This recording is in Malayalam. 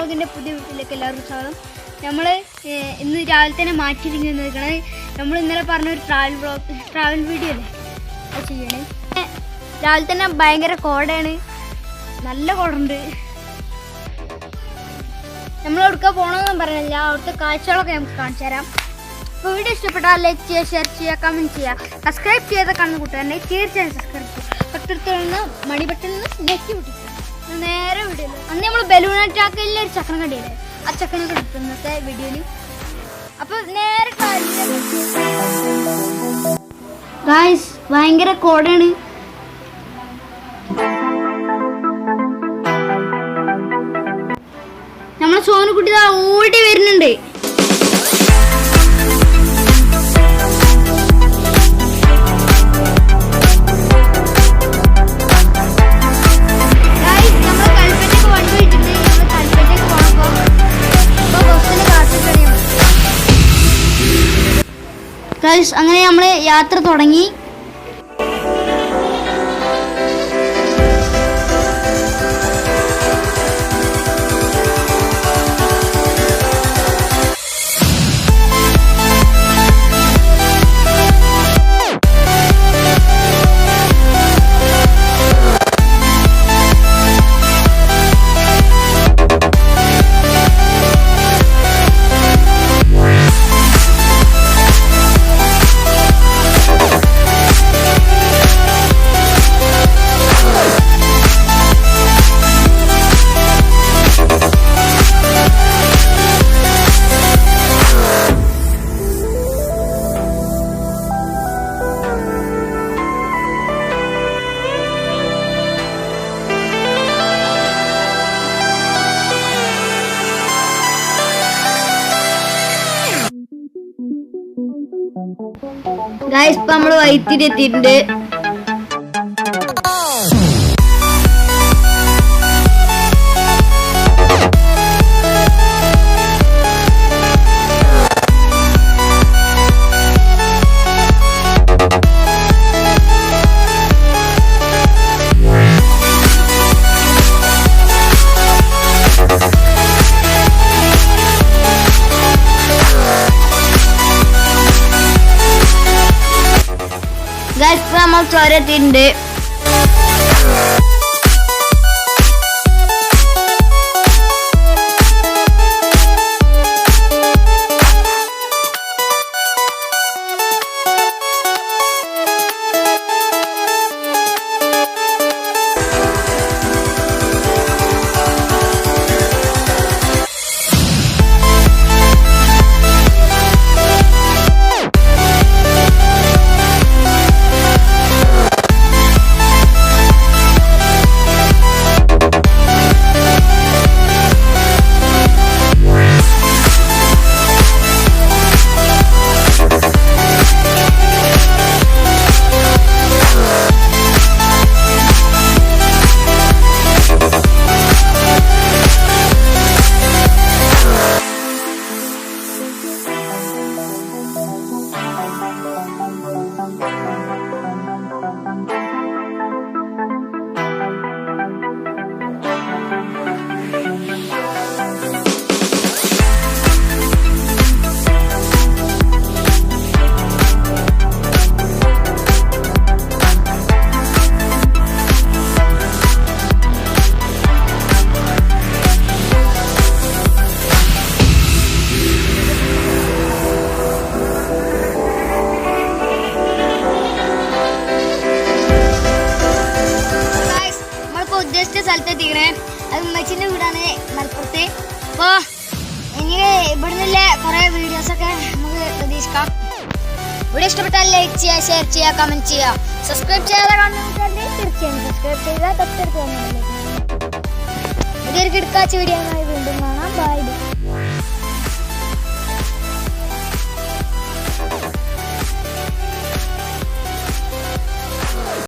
വ്ളോഗിൻ്റെ പുതിയ വീട്ടിലേക്ക് എല്ലാവർക്കും സ്വാഗതം. നമ്മൾ ഇന്ന് രാവിലെ തന്നെ മാറ്റിയിരിഞ്ഞ് നിൽക്കണേ. നമ്മൾ ഇന്നലെ പറഞ്ഞൊരു ട്രാവൽ വീഡിയോ അല്ലേ അത് ചെയ്യണേ. രാവിലെ തന്നെ ഭയങ്കര കോടയാണ്, നല്ല കോടുണ്ട്. നമ്മൾ എവിടേക്കാ പോകണമെന്നും പറഞ്ഞില്ല, അവിടുത്തെ കാഴ്ചകളൊക്കെ നമുക്ക് കാണിച്ചു തരാം. അപ്പോൾ വീഡിയോ ഇഷ്ടപ്പെട്ടാൽ ലൈക്ക് ചെയ്യുക, ഷെയർ ചെയ്യുക, കമൻറ്റ് ചെയ്യുക. സബ്സ്ക്രൈബ് ചെയ്ത കാണുന്ന കൂട്ടുകാരനെ തീർച്ചയായും സബ്സ്ക്രൈബ് ചെയ്യുക. തൊട്ടടുത്ത് നിന്ന് മണിബട്ടണിൽ നിന്ന് നെറ്റ് പൊട്ടിക്കുക. നേരെ വീഡിയോ അന്ന് നമ്മൾ ബലൂൺ അറ്റാക്കിൽ ഒരു ചക്രം കണ്ടില്ലേ, ആ ചക്രം എടുത്തു ഇന്നത്തെ വീഡിയോയിൽ. അപ്പോൾ നേരെ ഗായ്സ് ഭയങ്കര കോടയാണ്. നമ്മളെ സോനുകുട്ടി ഓടി വരുന്നുണ്ട്. അങ്ങനെ നമ്മൾ യാത്ര തുടങ്ങി. ഗൈസ് ഇപ്പൊ നമ്മള് വൈത്തിരി എത്തിയിട്ടുണ്ട്. നമ്മൾ ചോരത്തിണ്ട്. സ്ഥലത്തെത്തിക്കണേ. അത് ഉമ്മച്ചിൻ്റെ വീടാണ് മലപ്പുറത്ത്. അപ്പോൾ ഇനി ഇവിടെ നിന്നില്ല കുറേ വീഡിയോസൊക്കെ നമുക്ക് പ്രതീക്ഷിക്കാം. വീഡിയോ ഇഷ്ടപ്പെട്ടാൽ ലൈക്ക് ചെയ്യുക, ഷെയർ ചെയ്യുക, കമൻറ്റ് ചെയ്യുക. സബ്സ്ക്രൈബ് ചെയ്യാതെ കാണുന്നവരുണ്ടെങ്കിൽ തീർച്ചയായും സബ്സ്ക്രൈബ് ചെയ്യുക. തൊട്ടടുത്ത് പുതിയൊരു കിടക്കാച്ച വീഡിയോ വീണ്ടും കാണാം. ബൈ.